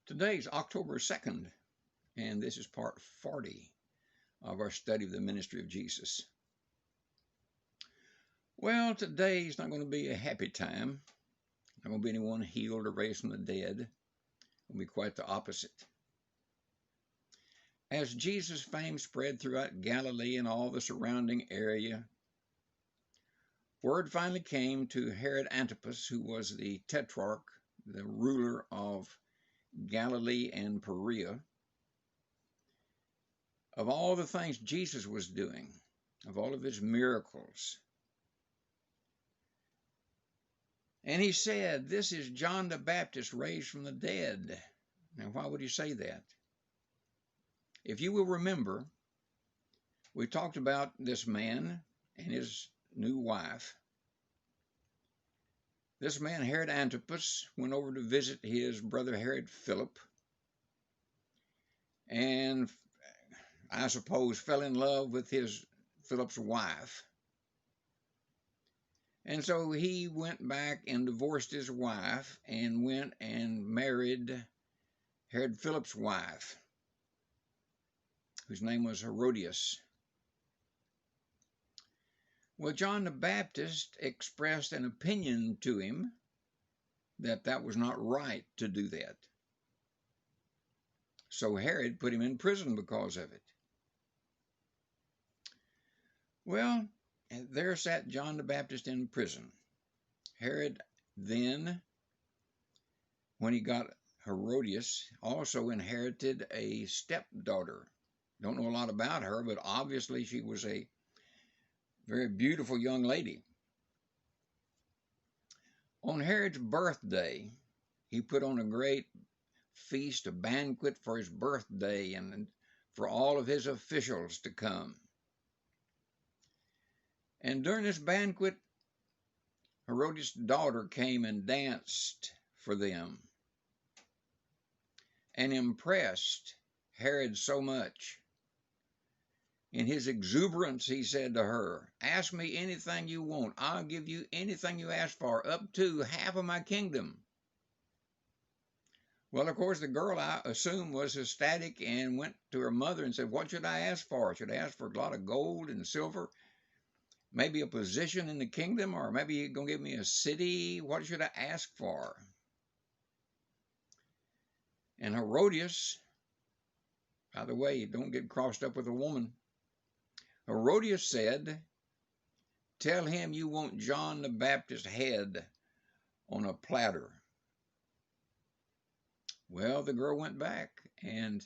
Today is October 2nd, and this is part 40 of our study of the ministry of Jesus. Well, today is not going to be a happy time. Not going to be anyone healed or raised from the dead. It will be quite the opposite. As Jesus' fame spread throughout Galilee and all the surrounding area, word finally came to Herod Antipas, who was the tetrarch, the ruler of Galilee and Perea, of all the things Jesus was doing, of all of his miracles. And he said, "This is John the Baptist raised from the dead." Now, why would he say that? If you will remember, we talked about this man and his new wife. This man, Herod Antipas, went over to visit his brother Herod Philip, and I suppose fell in love with Philip's wife. And so he went back and divorced his wife and went and married Herod Philip's wife, whose name was Herodias. Well, John the Baptist expressed an opinion to him that was not right to do that. So Herod put him in prison because of it. Well, there sat John the Baptist in prison. Herod then, when he got Herodias, also inherited a stepdaughter. Don't know a lot about her, but obviously she was a very beautiful young lady. On Herod's birthday, he put on a great feast, a banquet for his birthday and for all of his officials to come. And during this banquet, Herodias' daughter came and danced for them and impressed Herod so much. In his exuberance, he said to her, "Ask me anything you want. I'll give you anything you ask for, up to half of my kingdom." Well, of course, the girl, I assume, was ecstatic and went to her mother and said, "What should I ask for? Should I ask for a lot of gold and silver? Maybe a position in the kingdom? Or maybe you're going to give me a city? What should I ask for?" And Herodias, by the way, don't get crossed up with a woman. Herodias said, "Tell him you want John the Baptist's head on a platter." Well, the girl went back and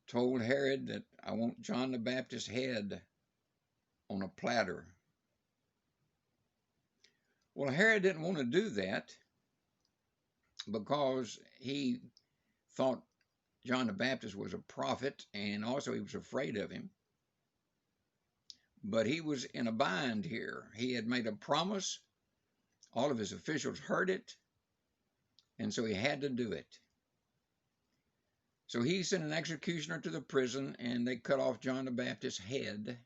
told Herod that, "I want John the Baptist's head on a platter." Well, Herod didn't want to do that because he thought John the Baptist was a prophet, and also he was afraid of him. But he was in a bind here. He had made a promise. All of his officials heard it, and so he had to do it. So he sent an executioner to the prison, and they cut off John the Baptist's head,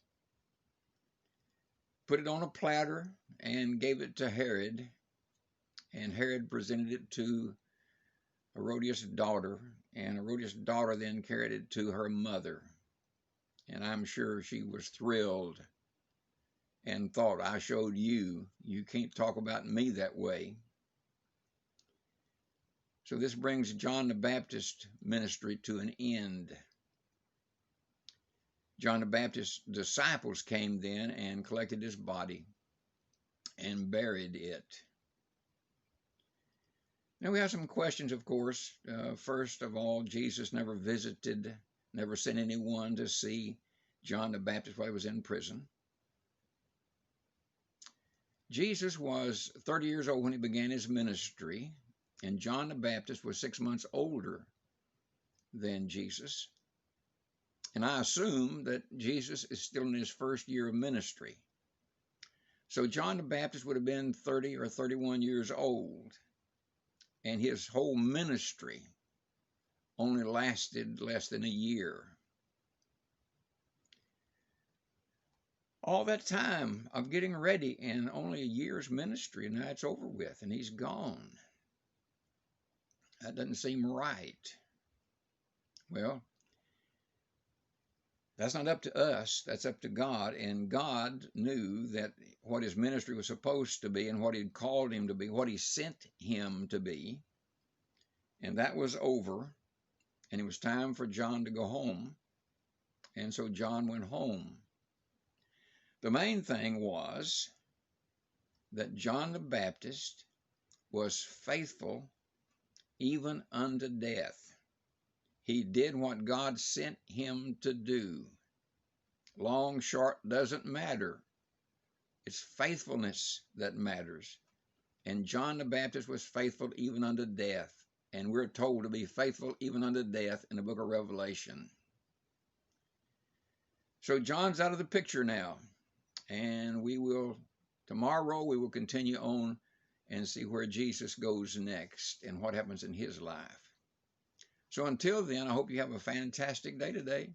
put it on a platter, and gave it to Herod. And Herod presented it to Herodias' daughter, and Herodias' daughter then carried it to her mother. And I'm sure she was thrilled and thought, "I showed you. You can't talk about me that way." So this brings John the Baptist's ministry to an end. John the Baptist's disciples came then and collected his body and buried it. Now we have some questions, of course. First of all, Jesus never visited, never sent anyone to see John the Baptist while he was in prison. Jesus was 30 years old when he began his ministry, and John the Baptist was 6 months older than Jesus. And I assume that Jesus is still in his first year of ministry. So John the Baptist would have been 30 or 31 years old, and his whole ministry only lasted less than a year. All that time of getting ready and only a year's ministry, and now it's over with, and he's gone. That doesn't seem right. Well, that's not up to us. That's up to God. And God knew that what his ministry was supposed to be and what he'd called him to be, what he sent him to be. And that was over. And it was time for John to go home. And so John went home. The main thing was that John the Baptist was faithful even unto death. He did what God sent him to do. Long, short, doesn't matter. It's faithfulness that matters. And John the Baptist was faithful even unto death. And we're told to be faithful even unto death in the book of Revelation. So John's out of the picture now. And tomorrow we will continue on and see where Jesus goes next and what happens in his life. So until then, I hope you have a fantastic day today.